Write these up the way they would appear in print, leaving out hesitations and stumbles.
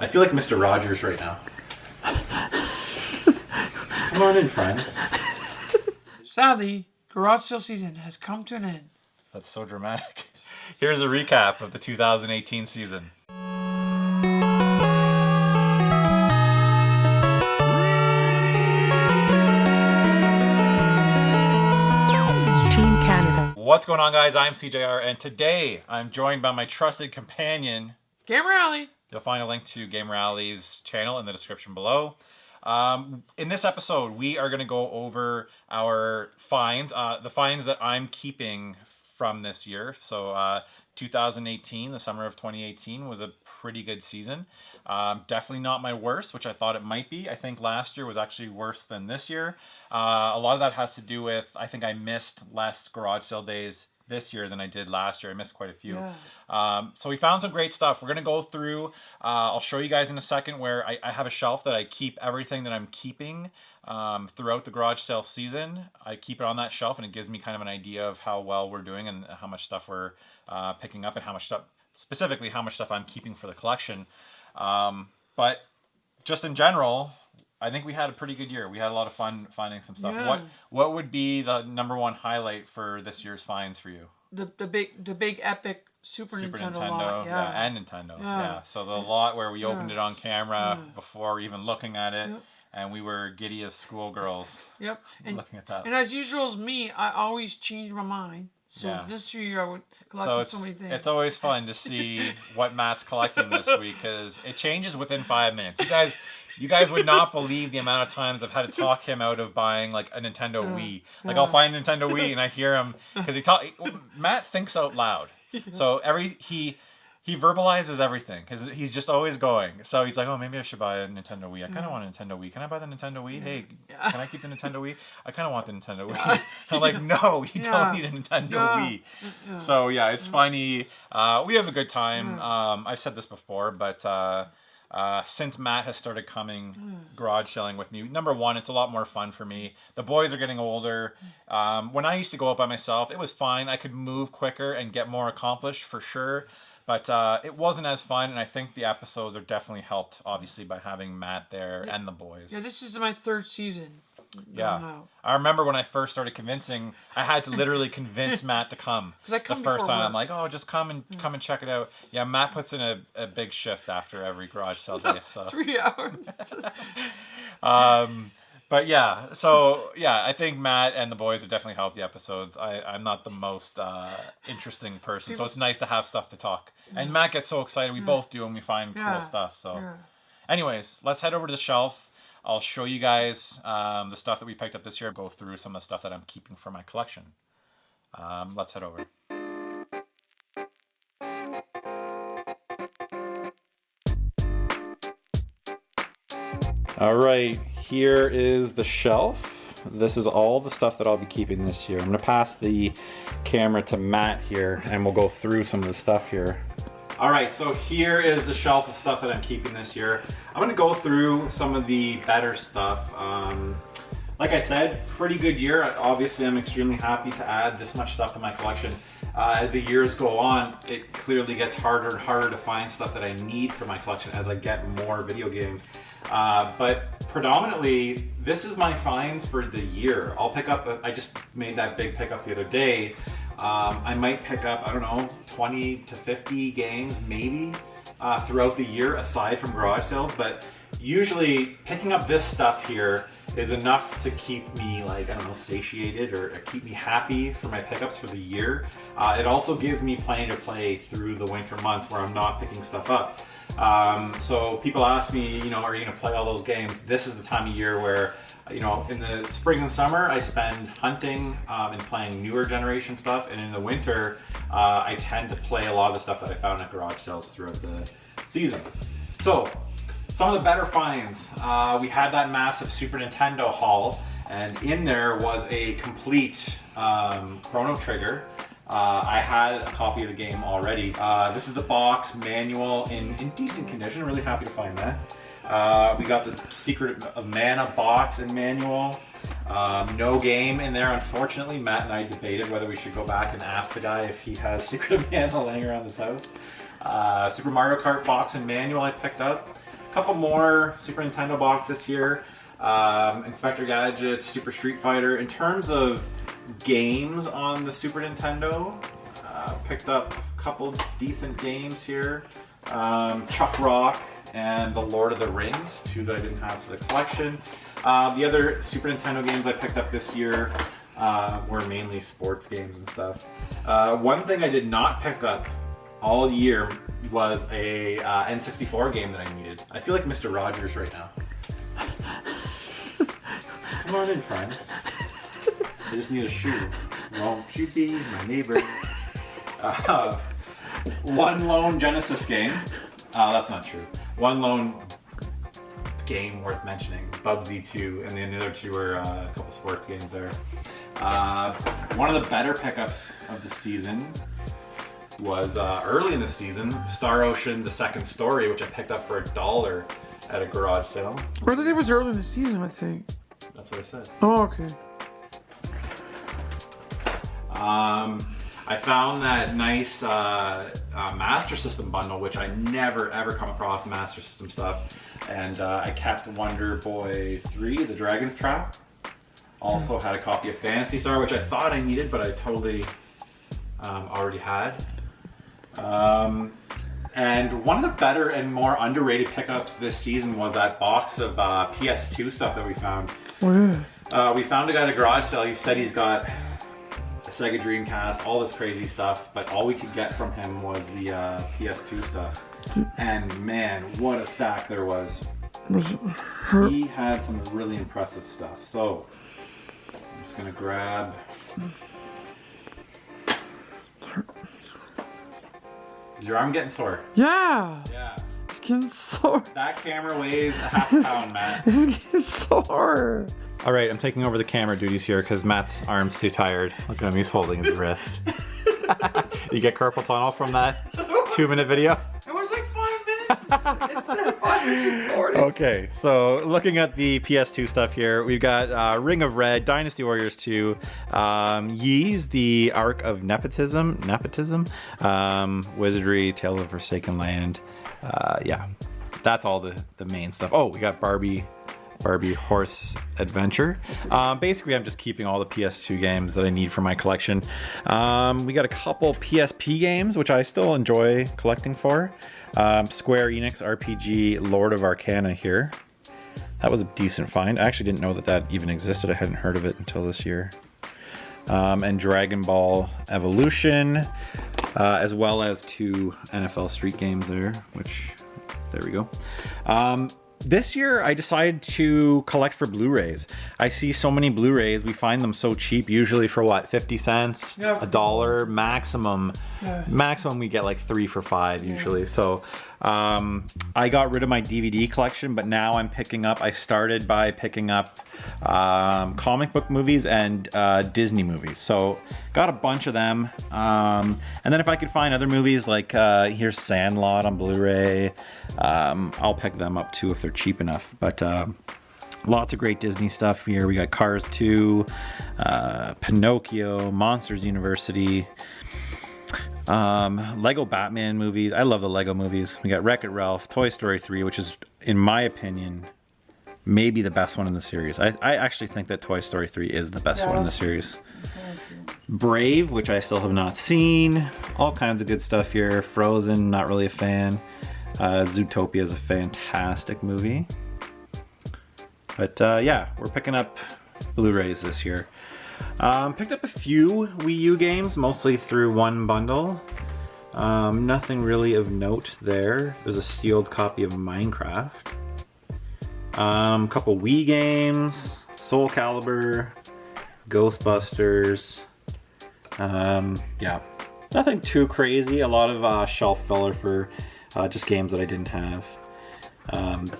I feel like Mr. Rogers right now. Come on in, friend. Sadly, garage sale season has come to an end. That's so dramatic. Here's a recap of the 2018 season. Team Canada. What's going on, guys? I'm SeeJayAre, and today I'm joined by my trusted companion, GamerAlley. You'll find a link to GamerAlley's channel in the description below. In this episode, we are going to go over our finds, the finds that I'm keeping from this year. So 2018, the summer of 2018, was a pretty good season. Definitely not my worst, which I thought it might be. I think last year was actually worse than this year. A lot of that has to do with, I think I missed less garage sale days this year than I did last year. I missed quite a few. Yeah. So we found some great stuff. We're going to go through, I'll show you guys in a second where I have a shelf that I keep everything that I'm keeping throughout the garage sale season. I keep it on that shelf and it gives me kind of an idea of how well we're doing and how much stuff we're picking up and how much stuff, specifically how much stuff I'm keeping for the collection. But just in general, I think we had a pretty good year. We had a lot of fun finding some stuff. Yeah. What would be the #1 highlight for this year's finds for you? The big epic Super Nintendo lot. Yeah, and Nintendo. Yeah. So the lot where we opened it on camera before even looking at it, and we were giddy as schoolgirls. Yep. And looking at that. And as usual as me, I always change my mind. So this year I would collect so many things. It's always fun to see what Matt's collecting this week because it changes within 5 minutes. You guys would not believe the amount of times I've had to talk him out of buying like a Nintendo Wii. Like I'll find a Nintendo Wii and I hear him because Matt thinks out loud. So he verbalizes everything. He's just always going. So he's like, oh, maybe I should buy a Nintendo Wii. I kind of want a Nintendo Wii. Can I buy the Nintendo Wii? Hey, can I keep the Nintendo Wii? I kind of want the Nintendo Wii. I'm like, no, you don't need a Nintendo Wii. So yeah, it's funny. We have a good time. I've said this before, but since Matt has started coming garage selling with me, #1, it's a lot more fun for me. The boys are getting older. When I used to go out by myself, it was fine. I could move quicker and get more accomplished for sure. But it wasn't as fun, and I think the episodes are definitely helped, obviously, by having Matt there and the boys. Yeah, this is my 3rd season. Yeah. I remember when I first started convincing, I had to literally convince Matt to come. The first time. I'm like, oh, just come and check it out. Yeah, Matt puts in a big shift after every garage sale day. So. 3 hours. But yeah, so yeah, I think Matt and the boys have definitely helped the episodes. I'm not the most interesting person, so it's nice to have stuff to talk. And Matt gets so excited. We both do when we find cool stuff. So anyways, let's head over to the shelf. I'll show you guys the stuff that we picked up this year. Go through some of the stuff that I'm keeping for my collection. Let's head over. All right, here is the shelf. This is all the stuff that I'll be keeping this year. I'm gonna pass the camera to Matt here and we'll go through some of the stuff here. All right, so here is the shelf of stuff that I'm keeping this year. I'm gonna go through some of the better stuff. Like I said, pretty good year. Obviously, I'm extremely happy to add this much stuff to my collection. As the years go on, it clearly gets harder and harder to find stuff that I need for my collection as I get more video games. But predominantly, this is my finds for the year. I'll pick up, I just made that big pickup the other day. I might pick up, I don't know, 20 to 50 games maybe throughout the year aside from garage sales. But usually picking up this stuff here is enough to keep me like, I don't know, satiated or keep me happy for my pickups for the year. It also gives me plenty to play through the winter months where I'm not picking stuff up. So people ask me, you know, are you gonna play all those games? This is the time of year where, you know, in the spring and summer, I spend hunting and playing newer generation stuff. And in the winter, I tend to play a lot of the stuff that I found at garage sales throughout the season. So some of the better finds, we had that massive Super Nintendo haul, and in there was a complete Chrono Trigger. I had a copy of the game already. This is the box manual in decent condition. Really happy to find that. We got the Secret of Mana box and manual. No game in there, unfortunately. Matt and I debated whether we should go back and ask the guy if he has Secret of Mana laying around his house. Super Mario Kart box and manual I picked up. couple more Super Nintendo boxes here. Inspector Gadget, Super Street Fighter. In terms of games on the Super Nintendo, picked up a couple decent games here. Chuck Rock and The Lord of the Rings, 2 that I didn't have for the collection. The other Super Nintendo games I picked up this year were mainly sports games and stuff. One thing I did not pick up all year was a N64 game that I needed. I feel like Mr. Rogers right now. Come on in, friends. I just need a shoe. Won't you be my neighbor? One lone Genesis game. That's not true. One lone game worth mentioning. Bubsy 2, and then the other 2 are a couple sports games there. One of the better pickups of the season was early in the season, Star Ocean: The Second Story, which I picked up for $1 at a garage sale. I think it was early in the season, I think. That's what I said. Oh, okay. I found that nice Master System bundle, which I never ever come across Master System stuff, and I kept Wonder Boy 3, The Dragon's Trap. Also had a copy of Phantasy Star, which I thought I needed, but I totally already had. And one of the better and more underrated pickups this season was that box of PS2 stuff that we found. Oh, yeah. We found a guy at a garage sale. He said he's got a Sega Dreamcast, all this crazy stuff, but all we could get from him was the PS2 stuff. And man, what a stack there was. He had some really impressive stuff. So I'm just gonna grab. Is your arm getting sore? Yeah. Yeah. It's getting sore. That camera weighs a half pound, Matt. It's getting sore. All right, I'm taking over the camera duties here because Matt's arm's too tired. Look at him, he's holding his wrist. You get carpal tunnel from that 2-minute video? It was like 5 minutes. Instead of 5 minutes recording. Okay, so looking at the PS2 stuff here, we've got Ring of Red, Dynasty Warriors 2, Ys, The Ark of Nepotism, Wizardry, Tales of Forsaken Land. Yeah, that's all the main stuff. Oh, we got Barbie Horse Adventure. Basically, I'm just keeping all the PS2 games that I need for my collection. We got a couple PSP games, which I still enjoy collecting for. Square Enix RPG Lord of Arcana here. That was a decent find. I actually didn't know that even existed. I hadn't heard of it until this year. And Dragon Ball Evolution, as well as 2 NFL Street games there, which, there we go. This year, I decided to collect for Blu-rays. I see so many Blu-rays. We find them so cheap, usually for what, 50 cents, yeah. $1 maximum. Yeah. Maximum we get like 3 for $5 usually. Yeah. So I got rid of my DVD collection, but now I started by picking up comic book movies and Disney movies. So got a bunch of them. And then if I could find other movies like here's Sandlot on Blu-ray, I'll pick them up too if they're cheap enough. But lots of great Disney stuff here. We got Cars 2, Pinocchio, Monsters University, Lego Batman movies. I love the Lego movies. We got Wreck-It Ralph, Toy Story 3, which is, in my opinion, maybe the best one in the series. I actually think that Toy Story 3 is the best one in the series. Brave, which I still have not seen. All kinds of good stuff here. Frozen, not really a fan. Zootopia is a fantastic movie. But yeah, we're picking up Blu-rays this year. Picked up a few Wii U games, mostly through one bundle. Nothing really of note there. There's a sealed copy of Minecraft. Couple Wii games, Soul Calibur, Ghostbusters. Yeah, nothing too crazy. A lot of shelf filler for just games that I didn't have.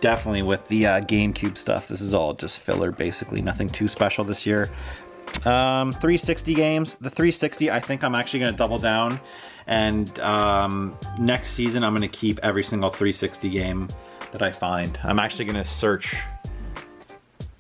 Definitely with the GameCube stuff, this is all just filler basically. Nothing too special this year. 360 games. The 360, I think I'm actually going to double down, and next season I'm going to keep every single 360 game that I find. I'm actually going to search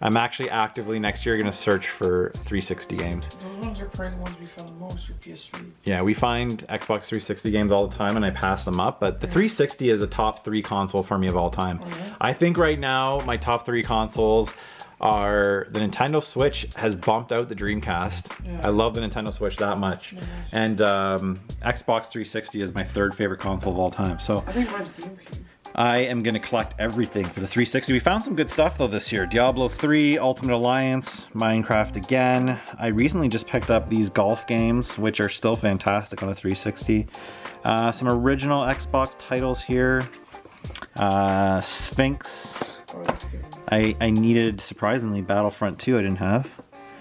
I'm actually actively next year going to search for 360 games. Those ones are probably the ones we found the most for PS3. Yeah, we find Xbox 360 games all the time and I pass them up, but the 360 is a top 3 console for me of all time. Oh, yeah? I think right now my top 3 consoles are the Nintendo Switch has bumped out the Dreamcast. Yeah. I love the Nintendo Switch that much. Yeah. And Xbox 360 is my 3rd favorite console of all time. So I think mine's GameCube. I am going to collect everything for the 360. We found some good stuff though this year. Diablo 3, Ultimate Alliance, Minecraft again. I recently just picked up these golf games, which are still fantastic on the 360. Some original Xbox titles here. Sphinx. Oh, that's good. I needed, surprisingly, Battlefront 2 I didn't have.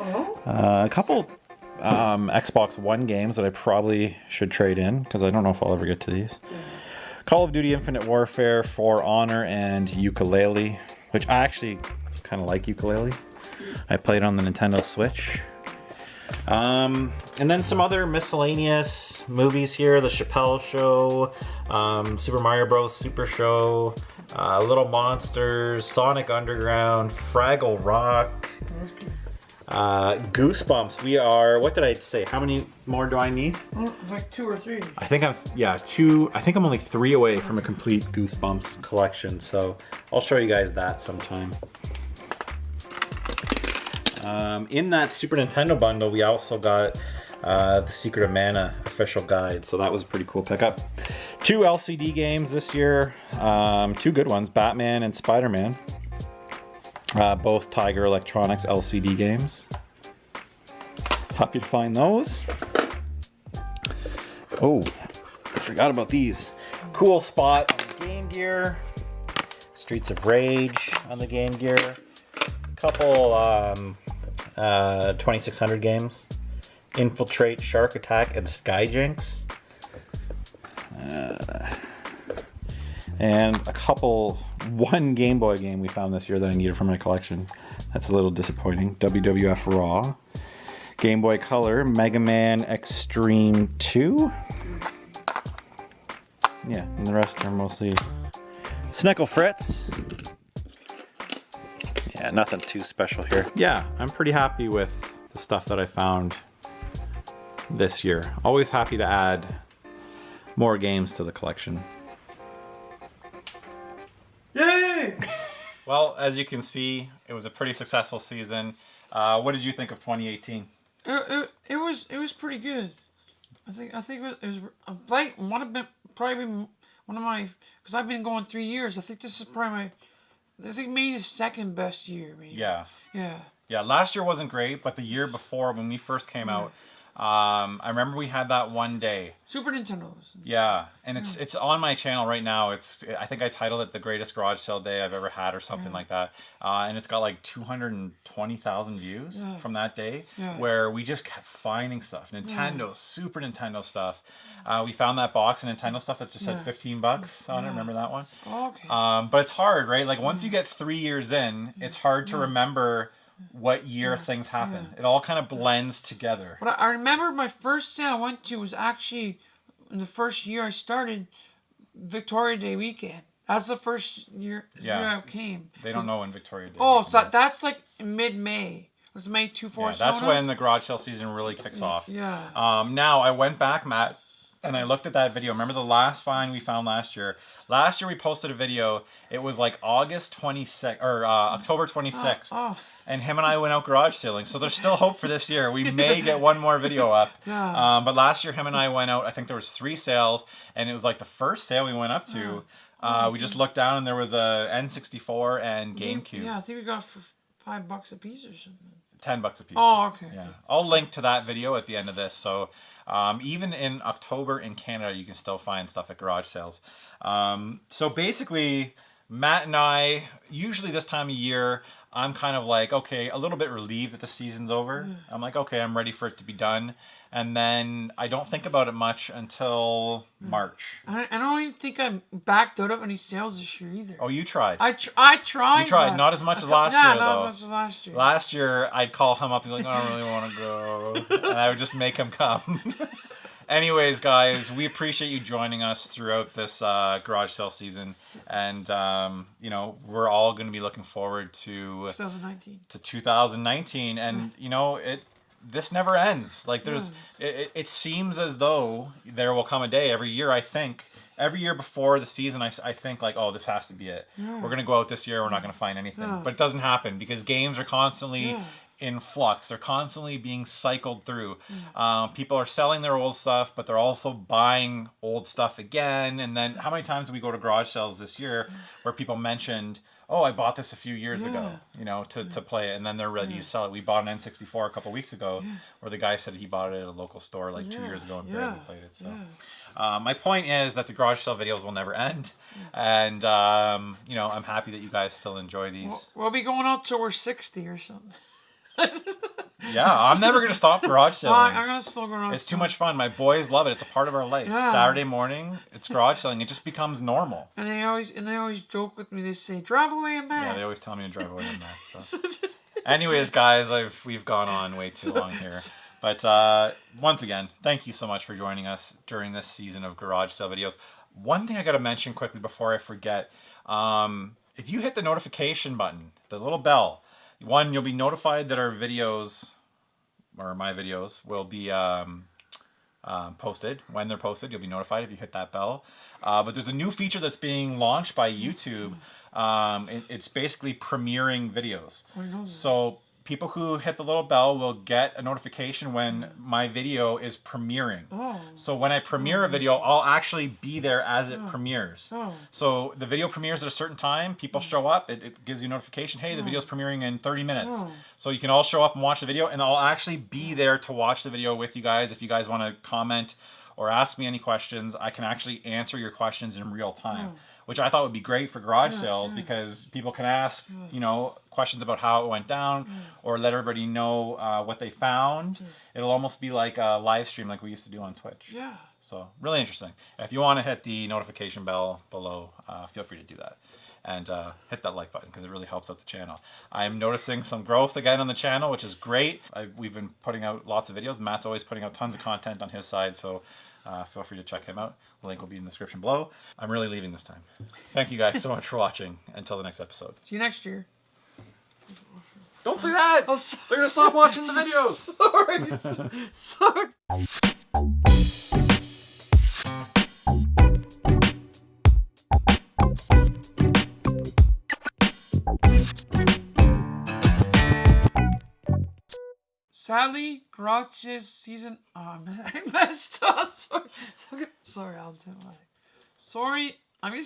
Oh? A couple Xbox One games that I probably should trade in, because I don't know if I'll ever get to these. Yeah. Call of Duty Infinite Warfare, For Honor, and Ukulele, which I actually kind of like Ukulele. I played on the Nintendo Switch. And then some other miscellaneous movies here. The Chappelle Show, Super Mario Bros. Super Show, Little Monsters, Sonic Underground, Fraggle Rock, That's good. Goosebumps. We are, what did I say? How many more do I need? Like 2 or 3. I think I'm only 3 away from a complete Goosebumps collection, so I'll show you guys that sometime. In that Super Nintendo bundle, we also got the Secret of Mana official guide, so that was a pretty cool pickup. 2 LCD games this year, 2 good ones, Batman and Spider-Man. Both Tiger Electronics LCD games. Happy to find those. Oh, I forgot about these. Cool Spot on the Game Gear. Streets of Rage on the Game Gear. Couple 2600 games. Infiltrate, Shark Attack, and Skyjinx. And a couple, 1 Game Boy game we found this year that I needed for my collection. That's a little disappointing. WWF Raw. Game Boy Color, Mega Man Extreme 2. Yeah, and the rest are mostly Snickle Fritz. Yeah, nothing too special here. Yeah, I'm pretty happy with the stuff that I found this year. Always happy to add more games to the collection. Yay! Well, as you can see, it was a pretty successful season. What did you think of 2018? It was pretty good. I think it was like probably one of my, because I've been going 3 years. I think this is probably I think maybe the 2nd best year. Maybe. Yeah. Yeah. Yeah, last year wasn't great, but the year before when we first came out, I remember we had that one day. Super Nintendos. Yeah, and it's on my channel right now. I think I titled it the greatest garage sale day I've ever had or something like that. And it's got like 220,000 views from that day where we just kept finding stuff. Nintendo, Super Nintendo stuff. We found that box of Nintendo stuff that just had $15 on it. Remember that one? Oh, okay. But it's hard, right? Like once you get 3 years in, it's hard to remember what year things happen. It all kind of blends together. But I remember my first sale I went to was actually in the first year I started, Victoria Day weekend. That's the first year I came. They don't know when Victoria Day. Oh, so that's like mid-May. It was May 24. Yeah, that's when the garage sale season really kicks off. Yeah. Now I went back, Matt, and I looked at that video. Remember the last find we found last year? Last year we posted a video. It was like August 26th or October 26th. And him and I went out garage sailing. So there's still hope for this year. We may get one more video up. But last year him and I went out. I think there was 3 sales, and it was like the first sale we went up to. We just looked down and there was a N64 and GameCube. Yeah, I think we got for $5 a piece or something. $10 a piece. Oh, okay. Yeah, I'll link to that video at the end of this. So even in October in Canada, you can still find stuff at garage sales. So basically, Matt and I, usually this time of year, I'm kind of like, okay, a little bit relieved that the season's over. I'm like, okay, I'm ready for it to be done. And then I don't think about it much until March. I don't even think I backed out of any sales this year either. Oh, you tried. I tried. You tried, not as much as last year, though. Yeah, not as much as last year. Last year, I'd call him up and be like, I don't really want to go. And I would just make him come. Anyways, guys, we appreciate you joining us throughout this garage sale season, and you know, we're all going to be looking forward to 2019, and you know, this never ends. Like it seems as though there will come a day every year. I think every year before the season, I think like, oh, this has to be it. We're gonna go out this year. We're not gonna find anything, but it doesn't happen because games are constantly in flux. They're constantly being cycled through. People are selling their old stuff, but they're also buying old stuff again. And then how many times did we go to garage sales this year where people mentioned, oh, I bought this a few years ago, you know, to play it, and then they're ready to sell it. We bought an N64 a couple weeks ago where the guy said he bought it at a local store like 2 years ago and barely played it. So my point is that the garage sale videos will never end. And, you know, I'm happy that you guys still enjoy these. We'll be going out till we're 60 or something. Yeah, I'm never going to stop garage selling. I'm going to still garage It's too much fun. My boys love it. It's a part of our life. Saturday morning, it's garage selling. It just becomes normal. And they always joke with me. They say, drive away and Matt. Yeah, they always tell me to drive away and Matt. So. Anyways, guys, we've gone on way too long here. But once again, thank you so much for joining us during this season of garage sale videos. One thing I got to mention quickly before I forget, if you hit the notification button, the little bell, one, you'll be notified that our videos, or my videos, will be posted. When they're posted, you'll be notified if you hit that bell. But there's a new feature that's being launched by YouTube. It's basically premiering videos. So people who hit the little bell will get a notification when my video is premiering. So when I premiere a video, I'll actually be there as it premieres. So the video premieres at a certain time, people show up, it gives you a notification, hey, the video's premiering in 30 minutes. So you can all show up and watch the video, and I'll actually be there to watch the video with you guys. If you guys want to comment or ask me any questions, I can actually answer your questions in real time. Which I thought would be great for garage sales because people can ask, you know, questions about how it went down or let everybody know what they found. It'll almost be like a live stream like we used to do on Twitch. So really interesting. If you want to hit the notification bell below, feel free to do that. And hit that like button because it really helps out the channel. I'm noticing some growth again on the channel, which is great. We've been putting out lots of videos. Matt's always putting out tons of content on his side, so feel free to check him out. The link will be in the description below. I'm really leaving this time. Thank you guys so much for watching. Until the next episode. See you next year. Don't say that! Oh, they're gonna stop watching the videos! Sorry. Sadly, Grouch's season. Oh, I messed up. Sorry, I'll do it. Sorry, I mean.